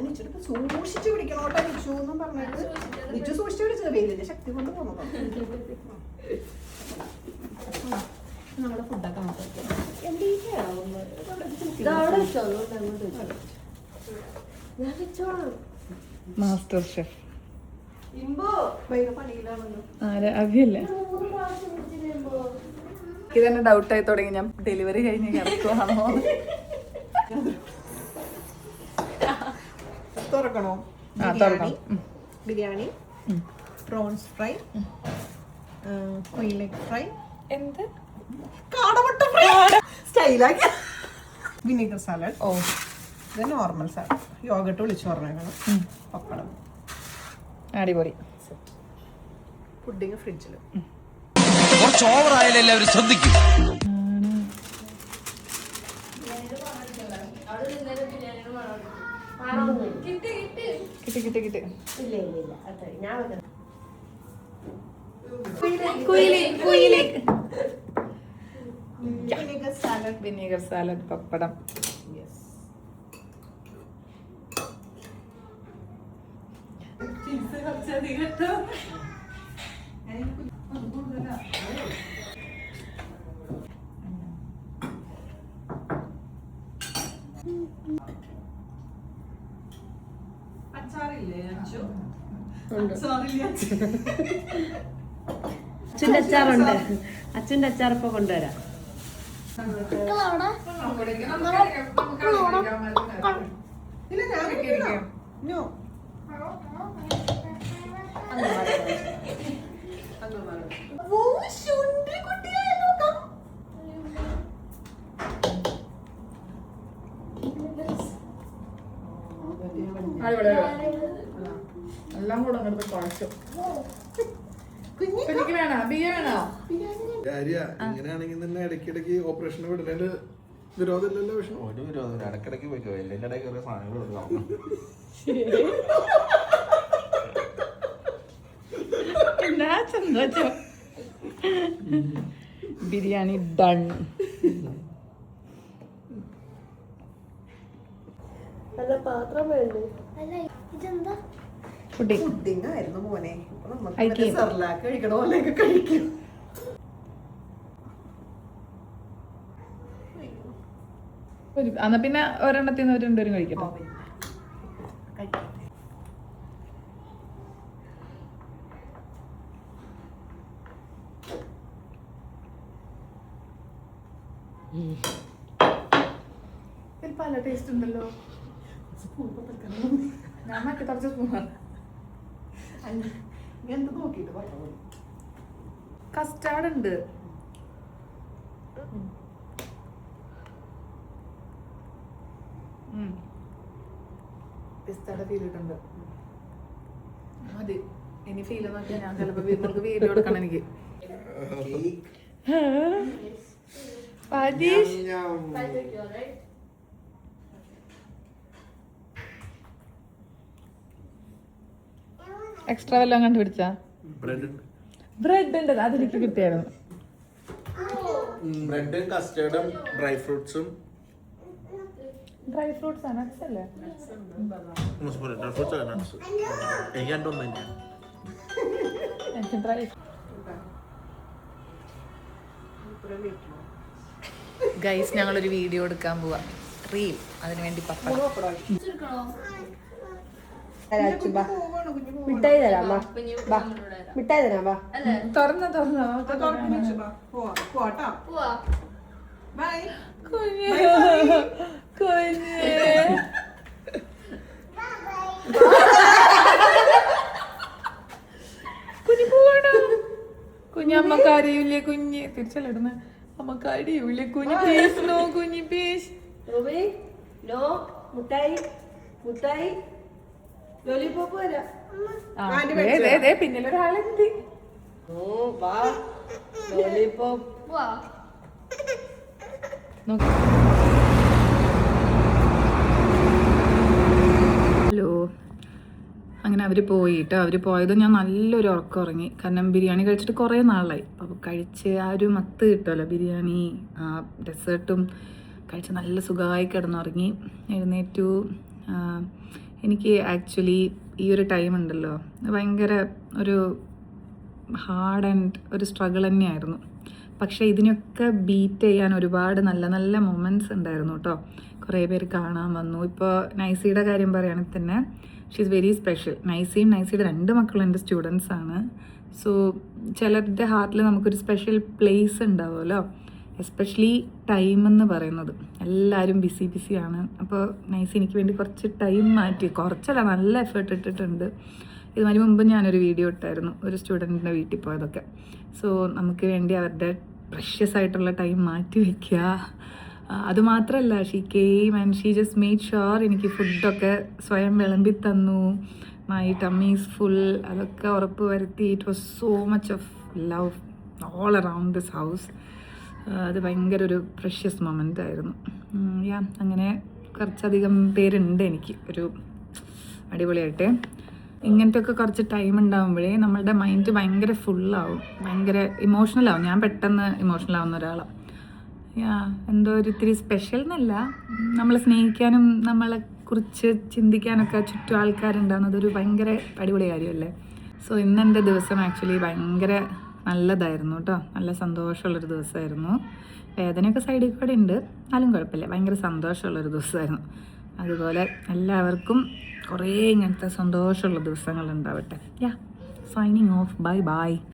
ഇച്ചിരി സൂക്ഷിച്ച് പിടിക്കണോട്ടെ നിച്ചു എന്നും പറഞ്ഞിട്ട് നിച്ചു സൂക്ഷിച്ച് പിടിച്ചത് വെയിലിന്റെ ശക്തി കൊണ്ട് പോകുന്നതാണ്. നമ്മുടെ ഫുഡൊക്കെ മാസ്റ്റർ ഷെഫ് പണിയിലാണല്ലോ. അവിയല്ലേ ഇതന്നെ ഡൗട്ടായി തുടങ്ങി. ഞാൻ ഡെലിവറി കഴിഞ്ഞ് കിടക്കുവാണോ? തുറക്കണോ? Biryani, prawns fry, queen egg fry, എന്ത് കാടമുട്ട ഫ്രൈ സ്റ്റൈലാക്കി, വിനീഗർ സാലഡ്, ഇത് നോർമൽ സാലഡ്, യോഗട്ട് വിളിച്ചു പറഞ്ഞേക്കണം, പപ്പടം, അടിപൊളി. പുഡിങ് ഫ്രിഡ്ജിൽ. കുറച്ച് ഓവറായാലും എല്ലാവരും ശ്രദ്ധിക്കും. വിനീഗർ സാലഡ്, പപ്പടം. അച്ഛൻ്റെ അച്ചാറുണ്ട്. അച്ഛൻ്റെ അച്ചാർ ഇപ്പൊ കൊണ്ടുവരാം. എല്ലാം കൂടെ അങ്ങോട്ട് കുഴച്ചു. വേണോ ബിയ വേണോ? ഇങ്ങനെയാണെങ്കിൽ തന്നെ ഇടയ്ക്കിടയ്ക്ക് ഓപ്പറേഷൻ വിടുന്നതിന് വിരോധമില്ലല്ലോ. പക്ഷെ ഒരു വിരോധം ഇടക്കിടക്ക് പോയിക്കോ. എല്ലിന്റെ ഇടയ്ക്ക് കുറെ സാധനങ്ങൾ കൊടുക്കണം. ബിരിയാണി ഡൺ. പാത്രം വേണ്ടേ? പുഡിങ് ആയിരുന്നു മോനെ. സെർലാക്ക് കഴിക്കണ പോലെയൊക്കെ കഴിക്കും. എന്നാ പിന്നെ ഒരെണ്ണത്തിന്ന് ഒരു രണ്ടുപേരും കഴിക്കട്ടെ. പല ടേസ്റ്റ് ഉണ്ടല്ലോ. ഞാൻ മറ്റേ കുറച്ച് സ്പൂണാണ്. എന്ത് നോക്കിയിട്ട് പറഞ്ഞു. കസ്റ്റാർഡ് ഉണ്ട്. പിസ്തയുടെ ഫീൽ കിട്ടുന്നുണ്ട്. മതി ഇനി ഫീൽ നോക്കിയാൽ ഞാൻ ചിലപ്പോ നമുക്ക് വീഡിയോ എടുക്കണം. എനിക്ക് എക്സ്ട്രാ വല്ലതും കണ്ടുപിടിച്ചാ? ബ്രെഡ് ഉണ്ട്, അതെനിക്ക് കിട്ടിയായിരുന്നു. ബ്രെഡും കസ്റ്റേർഡും ഡ്രൈ ഫ്രൂട്ട്സും. ഡ്രൈ ഫ്രൂട്ട്സ് ആണ്, നട്ട്സ് അല്ലേ? ഡ്രൈ ഫ്രൂട്ട്സ് ആണ് നട്ട്സ്. എനിക്ക് രണ്ടൊന്നും തന്നെയാണ്. എനിക്ക് ഡ്രൈ. ഗൈസ് ഞങ്ങളൊരു വീഡിയോ എടുക്കാൻ പോവാ, റീൽ. അതിനു വേണ്ടി പപ്പടം. മിഠായി തരാം. മിഠായി തരാം. വാ തുറന്നോ കുഞ്ഞ് പോകണോ? കുഞ്ഞമ്മ കരയൂലേ? കുഞ്ഞ് തിരിച്ചല്ല ഇടുന്ന. അമ്മ കരയൂലേ? കുഞ്ഞ് പ്ലീസ് നോ. കുഞ്ഞ് പ്ലീസ്. നോ. മുട്ടായി ലോലിപോപ്പ് തരാം. പിന്നിലൊരാളെന്ത്? ലോലിപോപ്പ്. ഹലോ. അങ്ങനെ അവർ പോയിട്ടോ. അവർ പോയത് ഞാൻ നല്ലൊരു ഉറക്കം ഉറങ്ങി. കാരണം ബിരിയാണി കഴിച്ചിട്ട് കുറേ നാളായി. അപ്പോൾ കഴിച്ച് ആ ഒരു മത്ത് കിട്ടുമല്ലോ, ബിരിയാണി ആ ഡെസേർട്ടും കഴിച്ച് നല്ല സുഖമായി കിടന്നുറങ്ങി. എഴുന്നേറ്റു. എനിക്ക് ആക്ച്വലി ഈ ഒരു ടൈം ഉണ്ടല്ലോ ഭയങ്കര ഒരു ഹാർഡ് ആൻഡ് ഒരു സ്ട്രഗിൾ തന്നെയായിരുന്നു. പക്ഷേ ഇതിനൊക്കെ ബീറ്റ് ചെയ്യാൻ ഒരുപാട് നല്ല നല്ല മൊമെൻറ്റ്സ് ഉണ്ടായിരുന്നു കേട്ടോ. കുറേ പേര് കാണാൻ വന്നു. ഇപ്പോൾ നൈസിയുടെ കാര്യം പറയുകയാണെങ്കിൽ തന്നെ ഷീ ഈസ് വെരി സ്പെഷ്യൽ. നൈസിയുടെ 2 മക്കളും എൻ്റെ സ്റ്റുഡൻസാണ്. സോ ചിലരുടെ ഹാർട്ടിൽ നമുക്കൊരു സ്പെഷ്യൽ പ്ലേസ് ഉണ്ടാവുമല്ലോ, എസ്പെഷ്യലി ടൈം എന്ന് പറയുന്നത്. എല്ലാവരും ബിസിയാണ്. അപ്പോൾ നൈസ് എനിക്ക് വേണ്ടി കുറച്ച് ടൈം മാറ്റി, കുറച്ചല്ല നല്ല എഫേർട്ട് ഇട്ടിട്ടുണ്ട്. ഇതിന് മുമ്പ് ഞാനൊരു വീഡിയോ ഇട്ടായിരുന്നു ഒരു സ്റ്റുഡൻറ്റിൻ്റെ വീട്ടിൽ പോയതൊക്കെ. സോ നമുക്ക് വേണ്ടി അവരുടെ പ്രഷ്യസ് ആയിട്ടുള്ള ടൈം മാറ്റി വയ്ക്കുക. അതുമാത്രമല്ല, she came and she just made sure എനിക്ക് ഫുഡൊക്കെ സ്വയം വിളമ്പി തന്നു. മൈ ടമ്മി ഈസ് ഫുൾ, അതൊക്കെ ഉറപ്പ് വരുത്തി. It was so much of love all around this house. അത് ഭയങ്കര ഒരു പ്രഷ്യസ് മൊമെൻ്റ് ആയിരുന്നു. അങ്ങനെ കുറച്ചധികം പേരുണ്ട് എനിക്ക് ഒരു അടിപൊളിയായിട്ട്. ഇങ്ങനത്തെ ഒക്കെ കുറച്ച് ടൈം ഉണ്ടാകുമ്പോഴേ നമ്മളുടെ മൈൻഡ് ഭയങ്കര ഫുള്ളാവും, ഭയങ്കര ഇമോഷണലാവും. ഞാൻ പെട്ടെന്ന് ഇമോഷണലാവുന്ന ഒരാളാണ്. എന്തോ ഒരു ഇത്തിരി സ്പെഷ്യൽ എന്നല്ല, നമ്മളെ സ്നേഹിക്കാനും നമ്മളെ കുറിച്ച് ചിന്തിക്കാനൊക്കെ ചുറ്റും ആൾക്കാരുണ്ടാകുന്നത് ഒരു ഭയങ്കര അടിപൊളി കാര്യമല്ലേ. സോ ഇന്നെൻ്റെ ദിവസം ആക്ച്വലി ഭയങ്കര നല്ലതായിരുന്നു കേട്ടോ. നല്ല സന്തോഷമുള്ളൊരു ദിവസമായിരുന്നു. വേദനയൊക്കെ സൈഡിൽ കൂടെ ഉണ്ട്, എന്നാലും കുഴപ്പമില്ല. ഭയങ്കര സന്തോഷമുള്ളൊരു ദിവസമായിരുന്നു. അതുപോലെ എല്ലാവർക്കും കുറേ ഇങ്ങനത്തെ സന്തോഷമുള്ള ദിവസങ്ങൾ ഉണ്ടാവട്ടെ. Signing off. ബൈ.